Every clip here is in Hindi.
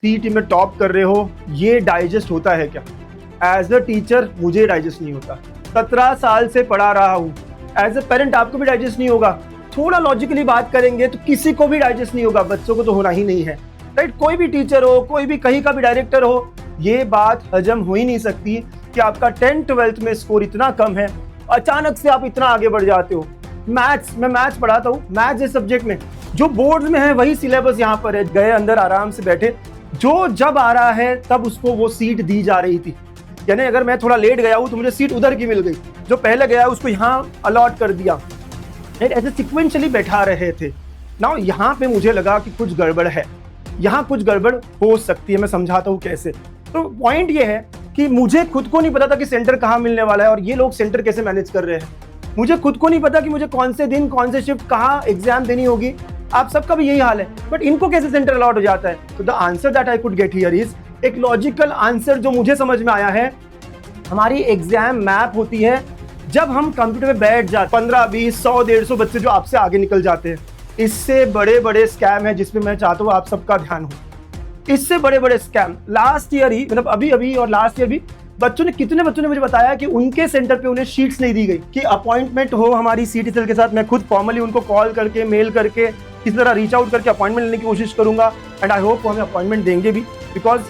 सीईटी में टॉप कर रहे हो, ये डाइजेस्ट होता है क्या? एज अ टीचर मुझे डाइजेस्ट नहीं होता। 17 साल से पढ़ा रहा हूँ। एज अ पेरेंट आपको भी डाइजेस्ट नहीं होगा। थोड़ा लॉजिकली बात करेंगे तो किसी को भी डाइजेस्ट नहीं होगा, बच्चों को तो होना ही नहीं है, राइट? कोई भी टीचर हो, कोई भी कहीं का भी डायरेक्टर हो, ये बात हजम हो ही नहीं सकती कि आपका 10th-12th में स्कोर इतना कम है, अचानक से आप इतना आगे बढ़ जाते हो। मैं मैथ्स पढ़ाता हूँ, मैथ्स इस सब्जेक्ट में जो बोर्ड में है वही सिलेबस यहाँ पर है। गए अंदर आराम से बैठे, जो जब आ रहा है तब उसको वो सीट दी जा रही थी। यानी अगर मैं थोड़ा लेट गया हूँ तो मुझे सीट उधर की मिल गई, जो पहले गया उसको यहाँ अलॉट कर दिया। ऐसे सिक्वेंशली बैठा रहे थे ना। यहाँ पे मुझे लगा कि कुछ गड़बड़ है, यहाँ कुछ गड़बड़ हो सकती है। मैं समझाता हूँ कैसे। तो पॉइंट ये है कि मुझे खुद को नहीं पता था कि सेंटर कहाँ मिलने वाला है और ये लोग सेंटर कैसे मैनेज कर रहे हैं। मुझे खुद को नहीं पता कि मुझे कौन से दिन कौन से शिफ्ट कहाँ एग्जाम देनी होगी। आप सबका भी यही हाल है, बट इनको कैसे सेंटर अलॉट हो जाता है? तो the answer that I could get here is, एक लॉजिकल आंसर जो मुझे समझ में आया है, हमारी एग्जाम मैप होती है जब हम कंप्यूटर में बैठ जाते, 15, 20, 100, 150 बच्चे जो आपसे आगे निकल जाते हैं। इससे बड़े बड़े स्कैम है जिसमें मैं चाहता हूँ आप सबका ध्यान हो। इससे बड़े बड़े स्कैम लास्ट ईयर ही, मतलब अभी और लास्ट ईयर भी कितने बच्चों ने मुझे बताया कि उनके सेंटर पे उन्हें शीट्स नहीं दी गई कि अपॉइंटमेंट हो हमारी सीटीसीएल के साथ। मैं खुद फॉर्मली उनको कॉल करके, मेल करके, किसी तरह रीच आउट करके अपॉइंटमेंट लेने की कोशिश करूंगा। एंड आई होप वो हमें अपॉइंटमेंट देंगे भी, बिकॉज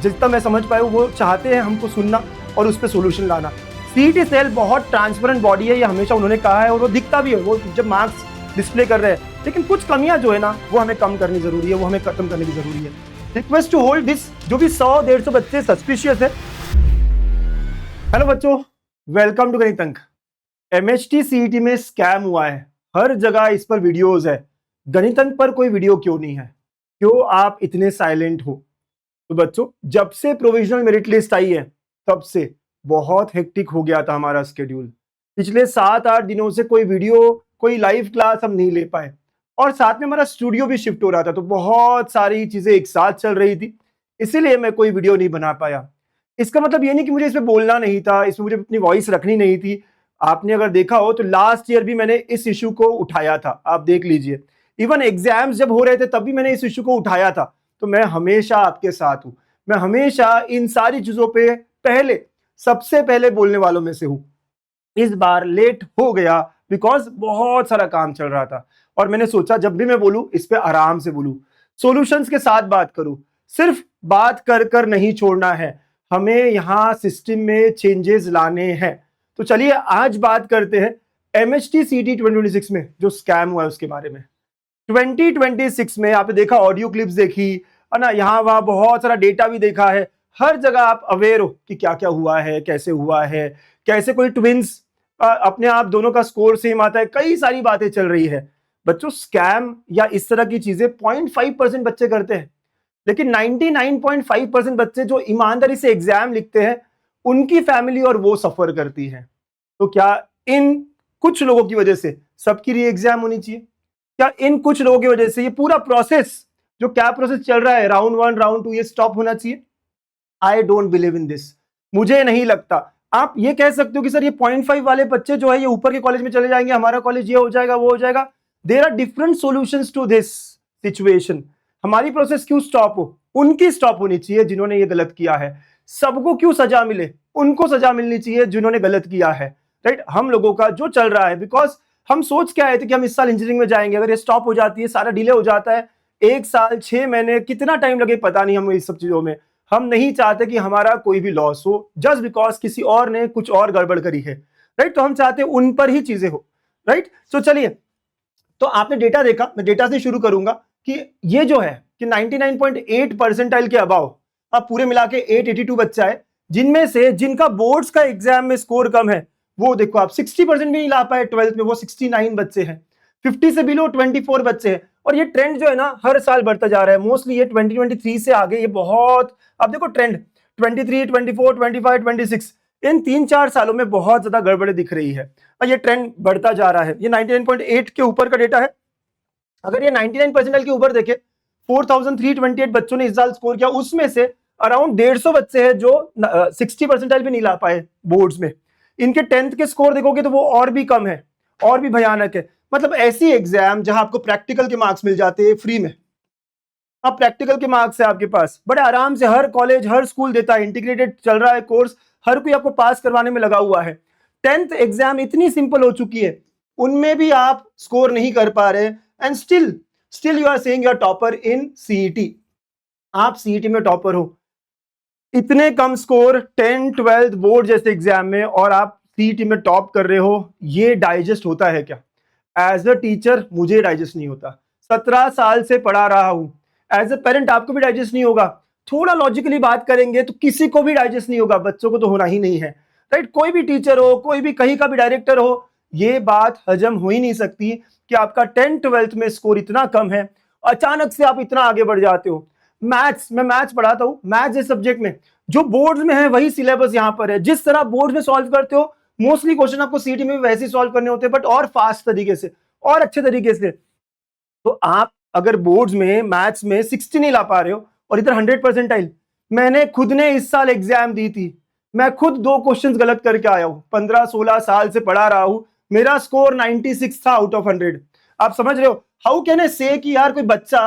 जितना मैं समझ पाया वो चाहते हैं हमको सुनना और उस पर सोल्यूशन लाना। सीटीसीएल बहुत ट्रांसपेरेंट बॉडी है, ये हमेशा उन्होंने कहा है और वो दिखता भी है वो जब मार्क्स डिस्प्ले कर रहे हैं। लेकिन कुछ कमियां जो है ना वो हमें कम करनी जरूरी है, वो हमें खत्म करने की जरूरी है। Request to hold this. जो भी 100-150 बच्चे सस्पिशियस है, हेलो बच्चों, वेलकम टू गणित अंक। एमएचटी सीईटी में स्कैम हुआ है, हर जगह इस पर वीडियोस है। गणित अंक पर कोई वीडियो क्यों नहीं है? क्यों आप इतने साइलेंट हो? तो बच्चों, जब से प्रोविजनल मेरिट लिस्ट आई है तब से बहुत हेक्टिक हो गया था हमारा स्केड्यूल। पिछले 7-8 दिनों से कोई वीडियो, कोई लाइव क्लास हम नहीं ले पाए, और साथ में हमारा स्टूडियो भी शिफ्ट हो रहा था, तो बहुत सारी चीजें एक साथ चल रही थी, इसीलिए मैं कोई वीडियो नहीं बना पाया। इसका मतलब ये नहीं कि मुझे इसमें बोलना नहीं था, इसमें मुझे अपनी वॉइस रखनी नहीं थी। आपने अगर देखा हो तो लास्ट ईयर भी मैंने इस इशू को उठाया था, आप देख लीजिए। इवन एग्जाम्स जब हो रहे थे तब भी मैंने इस इशू को उठाया था। तो मैं हमेशा आपके साथ हूं, मैं हमेशा इन सारी चीजों पे सबसे पहले बोलने वालों में से हूं। इस बार लेट हो गया बिकॉज बहुत सारा काम चल रहा था, और मैंने सोचा जब भी मैं बोलूं इस पे आराम से बोलूं, सॉल्यूशंस के साथ बात करूं। सिर्फ बात कर नहीं छोड़ना है, हमें यहाँ सिस्टम में चेंजेस लाने हैं। तो चलिए आज बात करते हैं एमएचटी सीईटी 2026 में जो स्कैम हुआ है उसके बारे में। 2026 में आपने देखा, ऑडियो क्लिप्स देखी है ना, यहाँ वहां बहुत सारा डेटा भी देखा है। हर जगह आप अवेयर हो कि क्या क्या हुआ है, कैसे हुआ है, कैसे कोई ट्विंस अपने आप दोनों का स्कोर सेम आता है, कई सारी बातें चल रही है। बच्चों, स्कैम या इस तरह की चीजें 0.5% बच्चे करते हैं, लेकिन 99.5% बच्चे जो ईमानदारी से एग्जाम लिखते हैं उनकी फैमिली और वो सफर करती है। तो क्या इन कुछ लोगों की वजह से सबकी री एग्जाम होनी चाहिए? क्या इन कुछ लोगों की वजह से ये पूरा प्रोसेस, जो क्या प्रोसेस चल रहा है, राउंड 1 राउंड 2, ये स्टॉप होना चाहिए? I don't believe in this, मुझे नहीं लगता। आप ये कह सकते हो कि सर ये 0.5 वाले बच्चे जो है ये ऊपर के कॉलेज में चले जाएंगे, हमारा कॉलेज ये हो जाएगा वो हो जाएगा। There are different solutions to this situation. हमारी प्रोसेस क्यों स्टॉप हो? उनकी स्टॉप होनी चाहिए जिन्होंने ये गलत किया है। सबको क्यों सजा मिले? उनको सजा मिलनी चाहिए जिन्होंने गलत किया है, राइट? हम लोगों का जो चल रहा है, बिकॉज हम सोच के आए थे कि हम इस साल इंजीनियरिंग में जाएंगे, अगर ये स्टॉप हो जाती है, सारा डिले हो जाता है, 1 साल 6 महीने कितना टाइम लगे पता नहीं, हम इस सब चीजों में हम नहीं चाहते कि हमारा कोई भी लॉस हो जस्ट बिकॉज किसी और ने कुछ और गड़बड़ करी है, राइट? तो हम चाहते हैं उन पर ही चीजें हो, राइट? तो चलिए, तो आपने डेटा देखा, मैं डेटा से शुरू करूंगा कि ये जो है कि 99.8 परसेंटाइल के अबाव, अब पूरे मिला के 882 बच्चा है, जिनमें से जिनका बोर्ड्स का एग्जाम में स्कोर कम है वो देखो आप 60% भी नहीं ला पाए 12th में, वो 69 बच्चे हैं। 50 से बिलो 24 बच्चे हैं। और ये ट्रेंड जो है ना हर साल बढ़ता जा रहा है। मोस्टली ये 2023 से आगे ये बहुत, अब देखो ट्रेंड 23, 24, 25, 26, इन 3-4 सालों में बहुत ज्यादा गड़बड़ी दिख रही है और ये ट्रेंड बढ़ता जा रहा है। ये 99.8 के ऊपर का डेटा है। अगर ये 99 परसेंटाइल के ऊपर देखे, 4328 बच्चों ने इस साल स्कोर किया, उसमें से अराउंड 150 बच्चे हैं जो 60 परसेंटाइल भी नहीं ला पाए बोर्ड्स में। इनके 10th के स्कोर देखोगे तो वो और भी कम है, और भी भयानक है। मतलब ऐसी एग्जाम जहां आपको प्रैक्टिकल के मार्क्स मिल जाते हैं फ्री में, अब प्रैक्टिकल के मार्क्स है आपके पास, बड़े आराम से हर कॉलेज हर स्कूल देता है, इंटीग्रेटेड चल रहा है कोर्स, हर कोई आपको पास करवाने में लगा हुआ है। 10th एग्जाम इतनी सिंपल हो चुकी है, उनमें भी आप स्कोर नहीं कर पा रहे, and still you are saying you are topper in CET. आप सीईटी में टॉपर हो, इतने कम स्कोर 10th 12th बोर्ड जैसे एग्जाम में, और आप सीईटी में टॉप कर रहे हो, ये डाइजेस्ट होता है क्या? एज अ टीचर मुझे डाइजेस्ट नहीं होता, 17 साल से पढ़ा रहा हूं। एज अ पेरेंट आपको भी डाइजेस्ट नहीं होगा। थोड़ा लॉजिकली बात करेंगे तो किसी को भी डाइजेस्ट नहीं होगा, बच्चों को तो होना ही नहीं है, राइट? कोई भी टीचर हो, कोई भी कहीं का भी डायरेक्टर हो, ये बात हजम हो ही नहीं सकती कि आपका 10th 12th में स्कोर इतना कम है, अचानक से आप इतना आगे बढ़ जाते हो। मैं मैथ्स पढ़ाता हूँ, मैथ्स इस सब्जेक्ट में जो बोर्ड में है वही सिलेबस यहाँ पर है। जिस तरह बोर्ड में सॉल्व करते हो, मोस्टली क्वेश्चन आपको सीटी में भी वैसे ही सॉल्व करने होते हैं, बट और फास्ट तरीके से और अच्छे तरीके से। तो आप अगर बोर्ड्स में मैथ्स में 60 नहीं ला पा रहे हो और इधर 100%, मैंने खुद ने इस साल एग्जाम दी थी, मैं खुद 2 क्वेश्चंस गलत करके आया हूं, 15-16 साल से पढ़ा रहा हूं, मेरा स्कोर 96 था आउट ऑफ 100। आप समझ रहे हो? हाउ कैन आई से कि यार कोई बच्चा,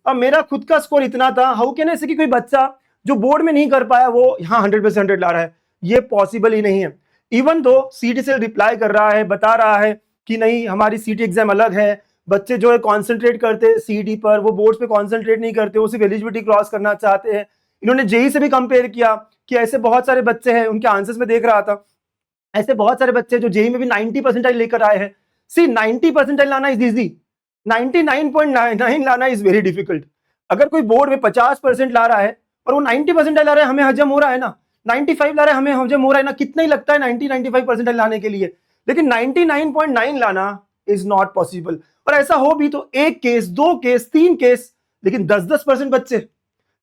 अब मेरा खुद का स्कोर इतना था, हाउ कैन आई से कि कोई बच्चा जो बोर्ड में नहीं कर पाया वो यहाँ 100% ला रहा है? ये पॉसिबल ही नहीं है। इवन दो सीटी से रिप्लाई कर रहा है, बता रहा है कि नहीं हमारी सीटी एग्जाम अलग है, बच्चे जो है कॉन्सेंट्रेट करते हैं सीटी पर, वो बोर्ड्स पे कॉन्सेंट्रेट नहीं करते, वो सिर्फ एलिजिबिलिटी क्रॉस करना चाहते हैं। इन्होंने जेई से भी कंपेयर किया कि ऐसे बहुत सारे बच्चे हैं, उनके आंसर्स में देख रहा था, ऐसे बहुत सारे बच्चे जो जेई में भी 90% लेकर आए हैं। सी 90% लाना इज इजी, 99.99 लाना इज वेरी डिफिकल्ट। अगर कोई बोर्ड में 50% ला रहा है और वो 90% ला रहा है, हमें हजम हो रहा है ना, 95 ला रहा है, हमें हजम हो रहा है ना, कितना ही लगता है 90-95% लाने के लिए, लेकिन 99.9 लाना इज नॉट पॉसिबल। और ऐसा हो भी तो 1 केस 2 केस 3 केस, लेकिन 10-10% बच्चे,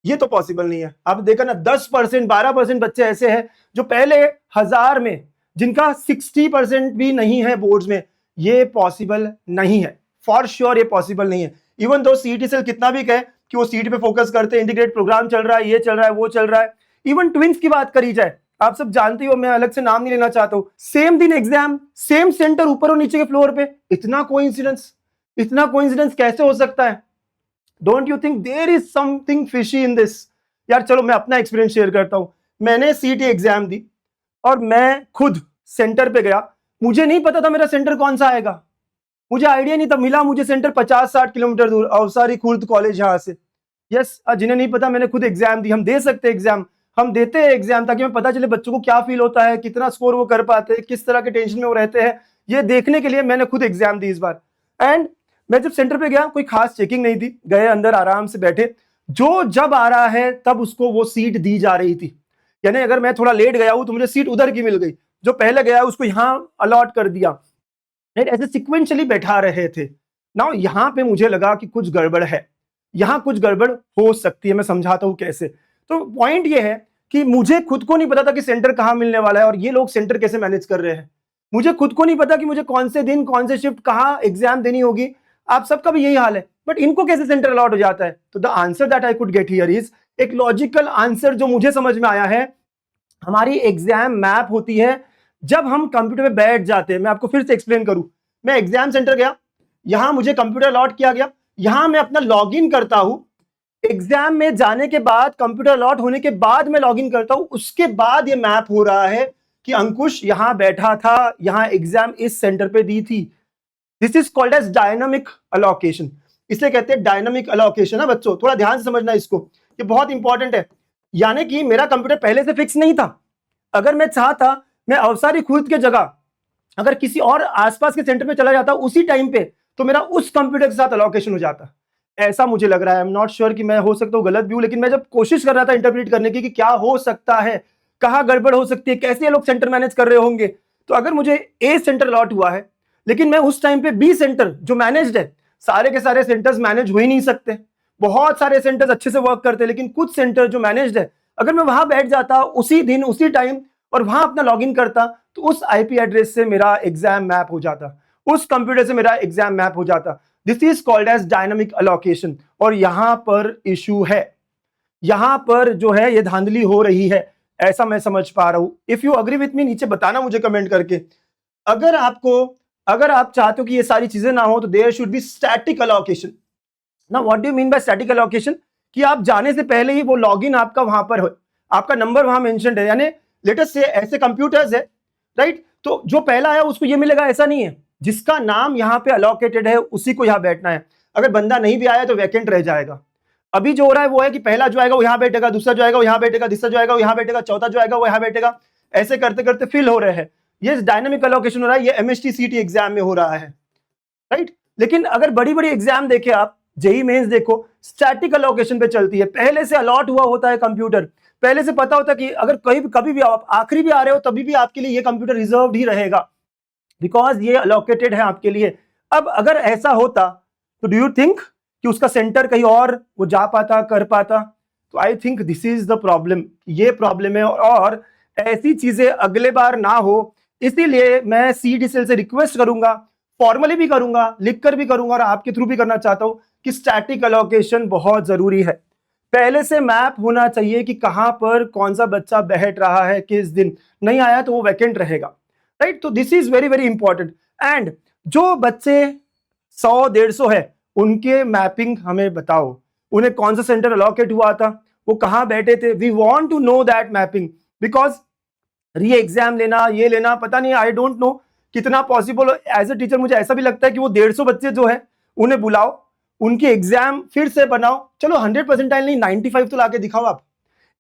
ये तो पॉसिबल नहीं है। आप देखा ना, 10% 12% बच्चे ऐसे हैं जो पहले 1000 में जिनका 60% भी नहीं है बोर्ड्स में, ये पॉसिबल नहीं है, फॉर श्योर ये पॉसिबल नहीं है। इवन दो सीईटी सेल कितना भी कहे कि वो सीईटी पे फोकस करते हैं, इंटीग्रेट प्रोग्राम चल रहा है, ये चल रहा है, वो चल रहा है। इवन ट्विंस की बात करी जाए, आप सब जानते हो, मैं अलग से नाम नहीं लेना चाहता हूं, सेम दिन एग्जाम, सेम सेंटर, ऊपर और नीचे के फ्लोर पे, इतना कोइंसिडेंस कैसे हो सकता है? Don't you think there is something fishy in this? यार चलो मैं अपना एक्सपीरियंस शेयर करता हूं। मैंने सीईटी एग्जाम दी और मैं खुद सेंटर पे गया, मुझे नहीं पता था मेरा सेंटर कौन सा आएगा, मुझे आइडिया नहीं था। मिला मुझे सेंटर 50-60 किलोमीटर दूर, अवसारी खुर्द कॉलेज यहाँ से। यस, जिन्हें नहीं पता, मैंने खुद एग्जाम दी। हम दे सकते हैं एग्जाम, हम देते हैं एग्जाम ताकि हमें पता चले बच्चों को क्या फील होता है, कितना स्कोर वो कर पाते हैं, किस तरह के टेंशन में वो रहते हैं, ये देखने के लिए मैंने खुद एग्जाम दी इस बार। एंड मैं जब सेंटर पे गया, कोई खास चेकिंग नहीं थी, गए अंदर आराम से बैठे, जो जब आ रहा है तब उसको वो सीट दी जा रही थी। यानी अगर मैं थोड़ा लेट गया हूं तो मुझे सीट उधर की मिल गई, जो पहले गया उसको यहाँ अलॉट कर दिया, ऐसे सिक्वेंशली बैठा रहे थे। नाउ यहाँ पे मुझे लगा कि कुछ गड़बड़ है, यहाँ कुछ गड़बड़ हो सकती है, मैं समझाता हूँ कैसे। तो पॉइंट ये है कि मुझे खुद को नहीं पता था कि सेंटर कहाँ मिलने वाला है और ये लोग सेंटर कैसे मैनेज कर रहे हैं। मुझे खुद को नहीं पता कि मुझे कौन से दिन कौन से शिफ्ट कहाँ एग्जाम देनी होगी। आप सबका भी यही हाल है, बट इनको कैसे सेंटर अलॉट हो जाता है? तो the answer that I could get here is, एक लॉजिकल आंसर जो मुझे समझ में आया है, हमारी एग्जाम मैप होती है जब हम कंप्यूटर पे बैठ जाते हैं। मैं आपको फिर से एक्सप्लेन करूं, मैं एग्जाम सेंटर गया, यहां मुझे कंप्यूटर अलॉट किया गया, यहां मैं अपना लॉगिन करता हूं, एग्जाम में जाने के बाद, कंप्यूटर अलॉट होने के बाद मैं लॉगिन करता हूं, उसके बाद ये मैप हो रहा है कि अंकुश यहां बैठा था, यहां एग्जाम इस सेंटर पे दी थी। This is called as dynamic allocation, इसलिए कहते हैं डायनामिक अलोकेशन है बच्चों, थोड़ा ध्यान से समझना इसको, ये बहुत इंपॉर्टेंट है। यानी कि मेरा कंप्यूटर पहले से फिक्स नहीं था, अगर मैं चाहता मैं अवसारी खुर्द के जगह अगर किसी और आसपास के सेंटर पे चला जाता उसी टाइम पे, तो मेरा उस कंप्यूटर के साथ अलोकेशन हो जाता। ऐसा मुझे लग रहा है, आई एम नॉट श्योर कि मैं हो सकता हूँ गलत भी हूं, लेकिन मैं जब कोशिश कर रहा था इंटरप्रेट करने की कि क्या हो सकता है, कहाँ गड़बड़ हो सकती है, कैसे ये लोग सेंटर मैनेज कर रहे होंगे, तो अगर मुझे ए सेंटर अलॉट हुआ है लेकिन मैं उस टाइम पे बी सेंटर जो मैनेज्ड है, सारे के सारे सेंटर्स मैनेज हो ही नहीं सकते, बहुत सारे सेंटर्स अच्छे से वर्क करते हैं, लेकिन कुछ सेंटर जो मैनेज्ड है, अगर मैं वहां बैठ जाता उसी दिन उसी टाइम और वहां अपना लॉगिन करता, तो उस आईपी एड्रेस से मेरा एग्जाम मैप हो जाता, उस कंप्यूटर से मेरा एग्जाम मैप हो जाता। This is called as dynamic allocation. और यहां पर इशू है, यहां पर जो है ये धांधली हो रही है, ऐसा मैं समझ पा रहा हूं। If you agree with me, नीचे बताना मुझे कमेंट करके। अगर आप चाहते हो कि ये सारी चीजें ना हो, तो there should be static allocation. ना what do you mean by static allocation, कि आप जाने से पहले ही वो लॉगिन आपका वहां पर हो, आपका नंबर वहां मेंशन्ड है, यानी लेट अस से ऐसे कंप्यूटर्स है, राइट, तो जो पहला आया उसको ये मिलेगा, ऐसा नहीं है। जिसका नाम यहाँ पे अलोकेटेड है उसी को यहाँ बैठना है। अगर बंदा नहीं भी आया तो वैकेंट रह जाएगा। अभी जो हो रहा है वो है कि पहला जो आएगा वो यहाँ बैठेगा, दूसरा जो आएगा वो यहाँ बैठेगा, तीसरा जो आएगा वो यहाँ बैठेगा, चौथा जो आएगा वो यहाँ बैठेगा, ऐसे करते करते फिल हो रहे हैं। ये डायनामिक अलोकेशन हो रहा है, ये एमएसटी सीटी एग्जाम में हो रहा है, राइट। लेकिन अगर बड़ी बड़ी एग्जाम देखे आप, जेई मेंस देखो, स्टैटिक अलोकेशन पे चलती है, पहले से अलॉट हुआ होता है कंप्यूटर, पहले से पता होता है कि अगर कभी भी आप आखिरी भी आ रहे हो तभी भी आपके लिए ये कंप्यूटर रिजर्व्ड ही रहेगा, बिकॉज ये अलोकेटेड है आपके लिए। अब अगर ऐसा होता तो डू यू थिंक कि उसका सेंटर कहीं और वो जा पाता, कर पाता? तो I think this is the problem, ये प्रॉब्लम है, और ऐसी चीजें अगले बार ना हो, इसीलिए मैं सीडीसीएल से रिक्वेस्ट करूंगा, फॉर्मली भी करूंगा, लिखकर भी करूंगा, और आपके थ्रू भी करना चाहता हूं कि स्टैटिक अलोकेशन बहुत जरूरी है। पहले से मैप होना चाहिए कि कहां पर कौन सा बच्चा बैठ रहा है, किस दिन नहीं आया तो वो वैकेंट रहेगा, राइट। तो this is very very important. And जो बच्चे 100-150 है उनके मैपिंग हमें बताओ, उन्हें कौन सा सेंटर अलोकेट हुआ था, वो कहां बैठे थे, we want to know that mapping, because re exam लेना, ये लेना, पता नहीं, आई डोंट नो कितना पॉसिबल। एज ए टीचर मुझे ऐसा भी लगता है कि वो 150 बच्चे जो है उन्हें बुलाओ, उनकी एग्जाम फिर से बनाओ, चलो 100% नहीं 95 तो लाके दिखाओ आप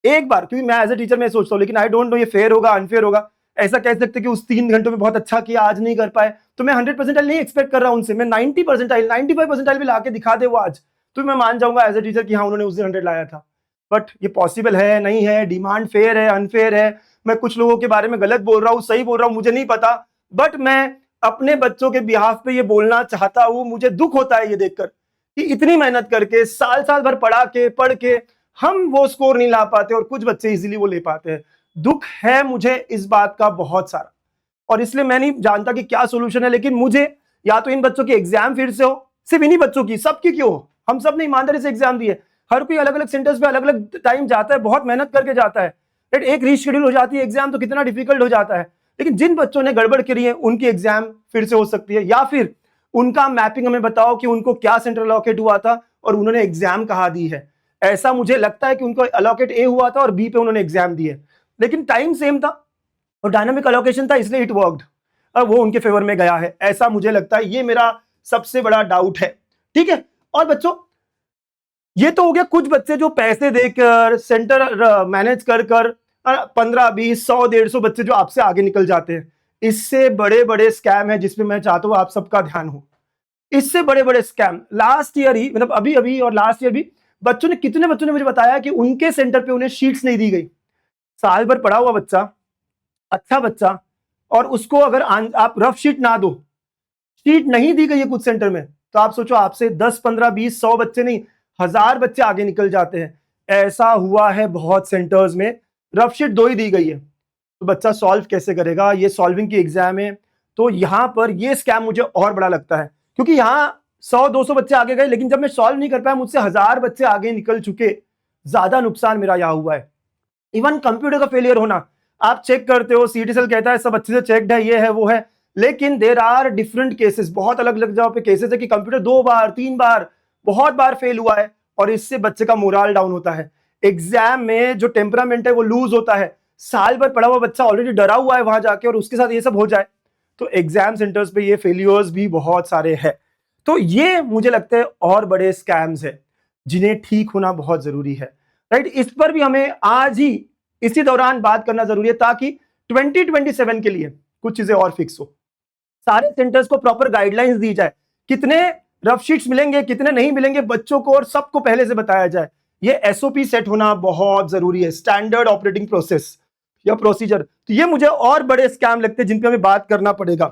एक बार, क्योंकि मैं एज ए टीचर मैं सोचता हूँ, लेकिन आई डोंट नो ये फेयर होगा अनफेयर होगा। ऐसा कह सकते कि उस 3 घंटों में बहुत अच्छा किया, आज नहीं कर पाए, तो मैं 100% नहीं एक्सपेक्ट कर रहा हूं उनसे, मैं 90%, 95% भी लाके दिखा दे वो आज, तो मैं मान जाऊंगा एज ए टीचर कि हाँ उन्होंने उस दिन 100 लाया था। बट ये पॉसिबल है नहीं है, डिमांड फेयर है अनफेयर है, मैं कुछ लोगों के बारे में गलत बोल रहा हूँ सही बोल रहा हूँ मुझे नहीं पता, बट मैं अपने बच्चों के बिहाफ पे ये बोलना चाहता हूँ। मुझे दुख होता है ये देखकर कि इतनी मेहनत करके साल साल भर पढ़ के हम वो स्कोर नहीं ला पाते, और कुछ बच्चे इजीली वो ले पाते हैं। दुख है मुझे इस बात का बहुत सारा, और इसलिए मैं नहीं जानता कि क्या सोल्यूशन है, लेकिन मुझे या तो इन बच्चों की एग्जाम फिर से हो, सिर्फ इन्हीं बच्चों की, सबकी क्यों हो, हम सब ने ईमानदारी से एग्जाम दिए, हर कोई अलग अलग सेंटर्स पे अलग अलग टाइम जाता है, बहुत मेहनत करके जाता है, एक रीशेड्यूल हो जाती है एग्जाम तो कितना डिफिकल्ट हो जाता है। लेकिन जिन बच्चों ने गड़बड़ करी है उनकी एग्जाम फिर से हो सकती है, या फिर उनका मैपिंग हमें बताओ कि उनको क्या सेंटर अलॉकेट हुआ था और उन्होंने एग्जाम कहाँ दी है। ऐसा मुझे लगता है कि उनको अलॉकेट ए हुआ था और बी पे उन्होंने एग्जाम दिए, लेकिन टाइम सेम था और डायनामिक अलोकेशन था, इसलिए इट वर्कड, अब वो उनके फेवर में गया है, ऐसा मुझे लगता है। ये मेरा सबसे बड़ा डाउट है, ठीक है। और बच्चों ये तो हो गया कुछ बच्चे जो पैसे देकर सेंटर मैनेज कर कर 15, 20, 100, 150 बच्चे जो आपसे आगे निकल जाते हैं। इससे बड़े बड़े स्कैम है जिसमें मैं चाहता हूं आप सबका ध्यान हो। इससे बड़े बड़े स्कैम लास्ट ईयर ही, मतलब अभी अभी और लास्ट ईयर भी बच्चों ने, कितने बच्चों ने मुझे बताया कि उनके सेंटर पे उन्हें शीट्स नहीं दी गई। साल भर पढ़ा हुआ बच्चा, अच्छा बच्चा, और उसको अगर आप रफ शीट ना दो, शीट नहीं दी गई है कुछ सेंटर में, तो आप सोचो आपसे 10, 15, 20, 100 बच्चे नहीं, 1000 बच्चे आगे निकल जाते हैं। ऐसा हुआ है बहुत सेंटर्स में, रफ शीट 2 ही दी गई है, तो बच्चा सॉल्व कैसे करेगा, ये सॉल्विंग की एग्जाम है। तो यहां पर ये स्कैम मुझे और बड़ा लगता है, क्योंकि यहां 100-200 बच्चे आगे गए, लेकिन जब मैं सॉल्व नहीं कर पाया मुझसे 1000 बच्चे आगे निकल चुके। ज्यादा नुकसान मेरा यहां हुआ है। इवन कंप्यूटर का फेलियर होना, आप चेक करते हो, सीटीएसएल कहता है सब अच्छे से चेक्ड है, ये है वो है, लेकिन देर आर डिफरेंट केसेस, बहुत अलग अलग जगह पे केसेस है कि कंप्यूटर 2 बार 3 बार बहुत बार फेल हुआ है, और इससे बच्चे का मोरल डाउन होता है। एग्जाम में जो टेम्परामेंट है वो लूज होता है। साल भर पढ़ा हुआ बच्चा ऑलरेडी डरा हुआ है वहां जाके, और उसके साथ ये सब हो जाए, तो एग्जाम सेंटर्स पे ये फेलियर्स भी बहुत सारे हैं। तो ये मुझे लगता है और बड़े स्कैम्स है जिन्हें ठीक होना बहुत जरूरी है, राइट। इस पर भी हमें आज ही इसी दौरान बात करना जरूरी है, ताकि 2027 के लिए कुछ चीजें और फिक्स हो, सारे सेंटर्स को प्रॉपर गाइडलाइंस दी जाए, कितने रफ शीट्स मिलेंगे कितने नहीं मिलेंगे बच्चों को, और सबको पहले से बताया जाए। ये एसओपी सेट होना बहुत जरूरी है, स्टैंडर्ड ऑपरेटिंग प्रोसेस या प्रोसीजर। तो ये मुझे और बड़े स्कैम लगते हैं जिन पे हमें बात करना पड़ेगा।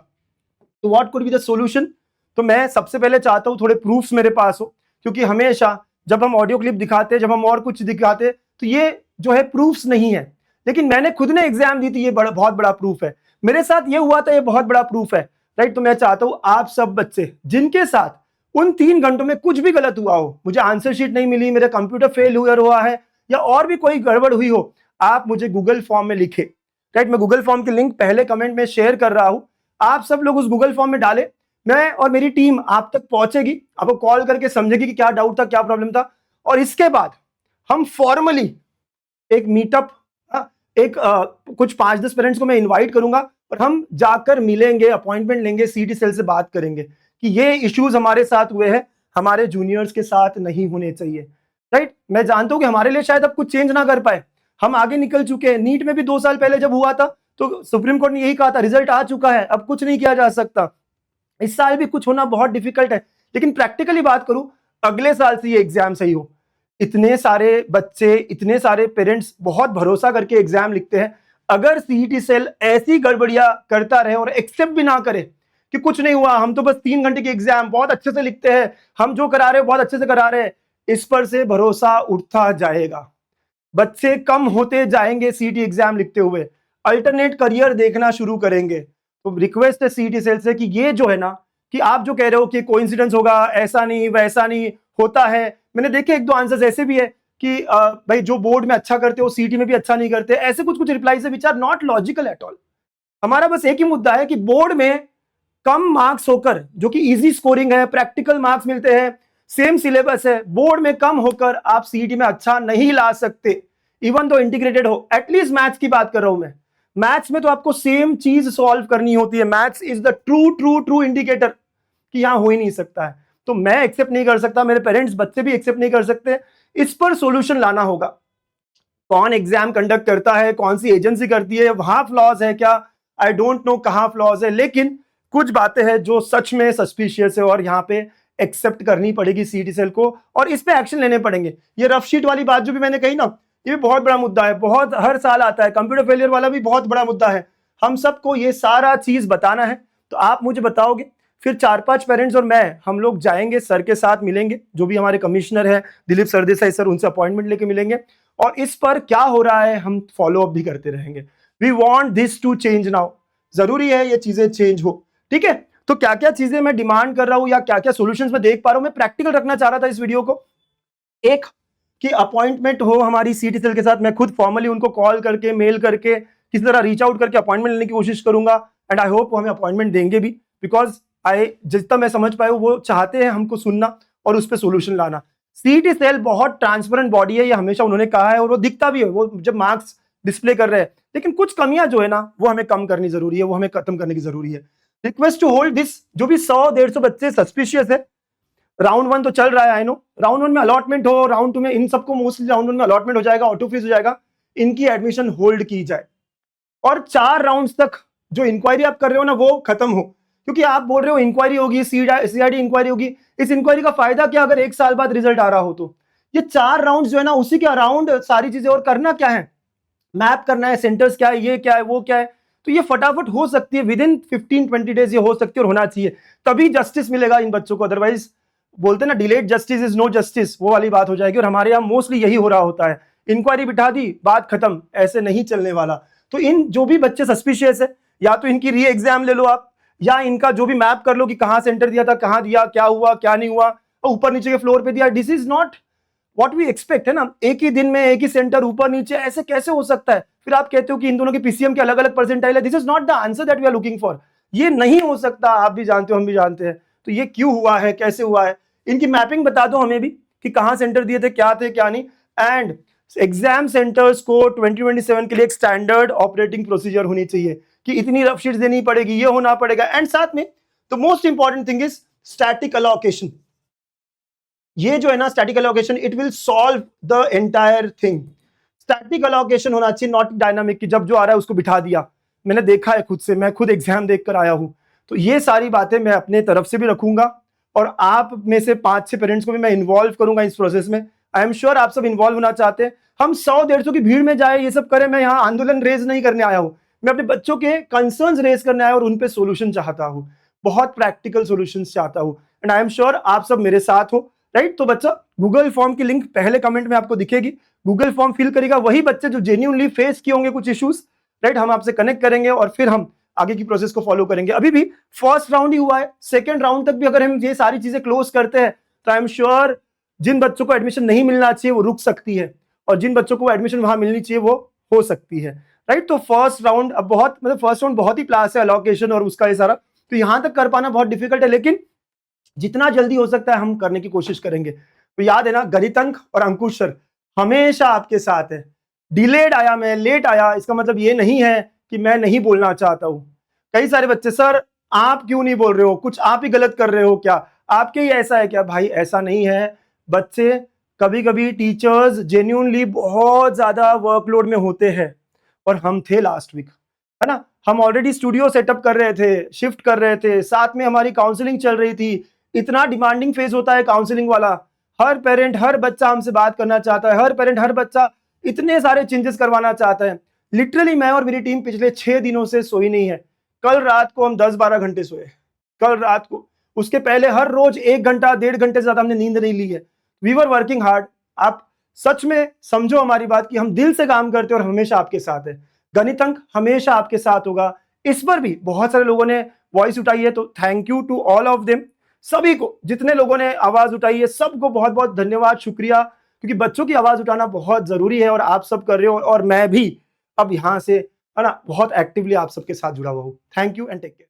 तो what could be the solution? तो मैं सबसे पहले चाहता हूं थोड़े प्रूफ्स मेरे पास हो, क्योंकि हमेशा जब हम ऑडियो क्लिप दिखाते, जब हम और कुछ दिखाते, तो ये जो है प्रूफ्स नहीं है, लेकिन मैंने खुद ने एग्जाम दी थी, ये बहुत बड़ा प्रूफ है, मेरे साथ ये हुआ था, ये बहुत बड़ा प्रूफ है, राइट। तो मैं चाहता हूं आप सब बच्चे जिनके साथ उन 3 घंटों में कुछ भी गलत हुआ हो, मुझे आंसर शीट नहीं मिली, मेरा कंप्यूटर फेल हुआ है, या और भी कोई गड़बड़ हुई हो, आप मुझे गूगल फॉर्म में लिखे, राइट। मैं गूगल फॉर्म की लिंक पहले कमेंट में शेयर कर रहा हूं, आप सब लोग उस गूगल फॉर्म में डालें, मैं और मेरी टीम आप तक पहुंचेगी, आपको कॉल करके समझेगी कि क्या डाउट था, क्या प्रॉब्लम था, और इसके बाद हम फॉर्मली एक मीटअप, एक कुछ 5-10 पेरेंट्स को मैं इनवाइट करूंगा और हम जाकर मिलेंगे, अपॉइंटमेंट लेंगे, सीटी सेल से बात करेंगे कि ये इश्यूज हमारे साथ हुए हैं, हमारे जूनियर्स के साथ नहीं होने चाहिए। राइट, मैं जानता हूं कि हमारे लिए शायद अब कुछ चेंज ना कर पाए, हम आगे निकल चुके हैं। नीट में भी 2 साल पहले जब हुआ था तो सुप्रीम कोर्ट ने यही कहा था, रिजल्ट आ चुका है, अब कुछ नहीं किया जा सकता। इस साल भी कुछ होना बहुत डिफिकल्ट है, लेकिन प्रैक्टिकली बात करूं, अगले साल से ये एग्जाम सही हो। इतने सारे बच्चे, इतने सारे पेरेंट्स बहुत भरोसा करके एग्जाम लिखते हैं, अगर सीईटी सेल ऐसी गड़बड़ियां करता रहे और एक्सेप्ट भी ना करे कि कुछ नहीं हुआ, हम तो बस 3 घंटे के एग्जाम बहुत अच्छे से लिखते हैं, हम जो करा रहे हैं बहुत अच्छे से करा रहे हैं, इस पर से भरोसा उठता जाएगा, बच्चे कम होते जाएंगे सीईटी एग्जाम लिखते हुए, अल्टरनेट करियर देखना शुरू करेंगे। तो रिक्वेस्ट है सीईटी सेल से कि ये जो है ना, कि आप जो कह रहे हो कि कोइंसिडेंस होगा, ऐसा नहीं वैसा नहीं होता है, मैंने देखे 1-2 आंसर्स ऐसे भी है कि भाई जो बोर्ड में अच्छा करते हो सीईटी में भी अच्छा नहीं करते, ऐसे कुछ कुछ रिप्लाईज है which are not logical at all. हमारा बस एक ही मुद्दा है कि बोर्ड में कम मार्क्स होकर, जो कि इजी स्कोरिंग है, प्रैक्टिकल मार्क्स मिलते हैं, सेम सिलेबस है, बोर्ड में कम होकर आप सीईटी में अच्छा नहीं ला सकते, इवन तो इंटीग्रेटेड हो। एटलीस्ट मैथ्स की बात कर रहा हूं मैं, मैथ्स में तो आपको सेम चीज सॉल्व करनी होती है, maths is the true true true indicator कि यहां हो ही नहीं सकता है। तो मैं एक्सेप्ट नहीं कर सकता, मेरे पेरेंट्स बच्चे भी एक्सेप्ट नहीं कर सकते, इस पर सॉल्यूशन लाना होगा। कौन एग्जाम कंडक्ट करता है, कौन सी एजेंसी करती है, वहां फ्लॉज है क्या, आई डोंट नो कहां फ्लॉज है, लेकिन कुछ बातें हैं जो सच में सस्पिशियस है और यहां पे एक्सेप्ट करनी पड़ेगी सीईटी सेल को, और इस पे एक्शन लेने पड़ेंगे। ये रफ शीट वाली बात जो भी मैंने कही ना, ये भी बहुत बड़ा मुद्दा है, बहुत हर साल आता है, कंप्यूटर फेलियर वाला भी बहुत बड़ा मुद्दा है। हम सबको ये सारा चीज बताना है, तो आप मुझे बताओगे, फिर 4-5 पेरेंट्स और मैं, हम लोग जाएंगे, सर के साथ मिलेंगे, जो भी हमारे कमिश्नर है दिलीप सरदेसाई सर, उनसे अपॉइंटमेंट लेके मिलेंगे, और इस पर क्या हो रहा है हम फॉलो अप भी करते रहेंगे। We want this to change now, जरूरी है ये चीजें चेंज हो, ठीक है। तो क्या क्या चीजें मैं डिमांड कर रहा हूं या क्या क्या सॉल्यूशंस मैं देख पा रहा हूं, मैं प्रैक्टिकल रखना चाह रहा था इस वीडियो को। एक, कि अपॉइंटमेंट हो हमारी सीईटी सेल के साथ, मैं खुद फॉर्मली उनको कॉल करके, मेल करके, किसी तरह रीच आउट करके अपॉइंटमेंट लेने की कोशिश करूंगा, एंड आई होप वो हमें अपॉइंटमेंट देंगे भी, बिकॉज जितना मैं समझ पाया वो चाहते हैं हमको सुनना और उस पर सोल्यूशन लाना। सीईटी सेल बहुत ट्रांसपेरेंट बॉडी है, ये हमेशा उन्होंने कहा है, और वो दिखता भी है वो जब मार्क्स डिस्प्ले कर रहे हैं, लेकिन कुछ कमियां जो है ना वो हमें कम करनी जरूरी है, वो हमें खत्म करने की जरूरी है। रिक्वेस्ट टू होल्ड दिस, जो भी 100-150 बच्चे सस्पिशियस है, राउंड 1 तो चल रहा है, आई नो राउंड 1 में अलॉटमेंट हो, राउंड 2 में इन सबको मोस्टली राउंड 1 में अलॉटमेंट हो जाएगा, ऑटो फ्रीज हो जाएगा, इनकी एडमिशन होल्ड की जाए, और 4 राउंड्स तक जो इंक्वायरी आप कर रहे हो ना वो खत्म हो, क्योंकि आप बोल रहे हो इंक्वायरी होगी, सीआईडी इंक्वायरी होगी, इस इंक्वायरी का फायदा क्या अगर 1 साल बाद रिजल्ट आ रहा हो तो। ये 4 राउंड जो है ना उसी के अराउंड सारी चीजें, और करना क्या है, मैप करना है, सेंटर्स क्या है, ये क्या है, वो क्या है, तो ये फटाफट हो सकती है, विद इन 15-20 डेज ये हो सकती है और होना चाहिए, तभी जस्टिस मिलेगा इन बच्चों को। अदरवाइज बोलते ना delayed justice is no justice, वो वाली बात हो जाएगी, और हमारे यहाँ मोस्टली यही हो रहा होता है, इंक्वायरी बिठा दी बात खत्म, ऐसे नहीं चलने वाला। तो इन जो भी बच्चे सस्पिशियस है, या तो इनकी री एग्जाम ले लो आप, या इनका जो भी मैप कर लो कि कहां सेंटर दिया था, कहां दिया, क्या हुआ क्या नहीं हुआ, ऊपर नीचे के फ्लोर पे दिया, this is not what we expect, है ना, एक ही दिन में एक ही सेंटर ऊपर नीचे, ऐसे कैसे हो सकता है। फिर आप कहते हो कि इन दोनों के पीसीएम के अलग अलग परसेंटाइल है, this is not the answer that we are looking for, ये नहीं हो सकता, आप भी जानते हो हम भी जानते हैं। तो ये क्यों हुआ है, कैसे हुआ है, इनकी मैपिंग बता दो हमें भी कि कहां सेंटर दिए थे क्या नहीं, एंड एग्जाम सेंटर्स को 2027 के लिए एक स्टैंडर्ड ऑपरेटिंग प्रोसीजर होनी चाहिए कि इतनी रफ शीट्स देनी पड़ेगी, ये होना पड़ेगा, एंड साथ में the most important thing is static allocation. ये जो है ना static allocation, it will solve the entire thing. Static allocation होना चाहिए, नॉट डायनामिक, कि जब जो आ रहा है उसको बिठा दिया, मैंने देखा है खुद से, मैं खुद एग्जाम देख कर आया हूं। तो ये सारी बातें मैं अपने तरफ से भी रखूंगा, और आप में से 5-6 पेरेंट्स को भी मैं इन्वॉल्व करूंगा इस प्रोसेस में। आई एम श्योर आप सब इन्वॉल्व होना चाहते हैं, हम 100-150 की भीड़ में जाए, ये सब करें, मैं यहाँ आंदोलन रेज नहीं करने आया हूं, मैं अपने बच्चों के कंसर्न्स रेज करने आया और उन पे सोल्यूशन चाहता हूं, बहुत प्रैक्टिकल सॉल्यूशंस चाहता हूं, एंड आई एम श्योर आप सब मेरे साथ हो, राइट। तो बच्चा, गूगल फॉर्म की लिंक पहले कमेंट में आपको दिखेगी, गूगल फॉर्म फिल करेगा वही बच्चे जो जेन्युइनली फेस किए होंगे कुछ इश्यूज, राइट, हम आपसे कनेक्ट करेंगे और फिर हम आगे की प्रोसेस को फॉलो करेंगे। अभी भी फर्स्ट राउंड ही हुआ है, सेकंड राउंड तक भी अगर हम ये सारी चीजें क्लोज करते हैं तो आई एम श्योर जिन बच्चों को एडमिशन नहीं मिलना चाहिए वो रुक सकती है, और जिन बच्चों को एडमिशन वहां मिलनी चाहिए वो हो सकती है, राइट। तो फर्स्ट राउंड अब बहुत, मतलब फर्स्ट राउंड बहुत ही क्लास है, अलोकेशन और उसका ये सारा, तो यहाँ तक कर पाना बहुत डिफिकल्ट है, लेकिन जितना जल्दी हो सकता है हम करने की कोशिश करेंगे। तो याद है ना, गणित अंक और अंकुश सर हमेशा आपके साथ है। डिलेड आया, मैं लेट आया, इसका मतलब ये नहीं है कि मैं नहीं बोलना चाहता हूं। कई सारे बच्चे, सर आप क्यों नहीं बोल रहे हो, कुछ आप ही गलत कर रहे हो क्या, आपके ही ऐसा है क्या? भाई ऐसा नहीं है बच्चे, कभी कभी टीचर्स जेन्युइनली बहुत ज्यादा वर्कलोड में होते हैं, और हम थे लास्ट वीक, है ना, हम ऑलरेडी स्टूडियो सेटअप कर रहे थे, शिफ्ट कर रहे थे, साथ में हमारी काउंसलिंग चल रही थी। इतना डिमांडिंग फेज होता है काउंसलिंग वाला, हर पेरेंट हर बच्चा हमसे बात करना चाहता है, हर पेरेंट हर बच्चा इतने सारे चेंजेस करवाना चाहता है। लिटरली मैं और मेरी टीम पिछले 6 दिनों से सोई नहीं है। कल रात को हम 10-12 घंटे सोए, कल रात को। उसके पहले हर रोज 1 घंटा 1.5 घंटे से ज्यादा हमने नींद नहीं ली है। We were working hard. आप सच में समझो हमारी बात कि हम दिल से काम करते हैं और हमेशा आपके साथ है। गणित अंक हमेशा आपके साथ होगा। इस पर भी बहुत सारे लोगों ने वॉइस उठाई है, तो thank you to all of them. सभी को, जितने लोगों ने आवाज उठाई है, सबको बहुत बहुत धन्यवाद, शुक्रिया, क्योंकि बच्चों की आवाज उठाना बहुत जरूरी है और आप सब कर रहे हो, और मैं भी अब यहां से, है ना, बहुत एक्टिवली आप सबके साथ जुड़ा हुआ हूं। Thank you and take care.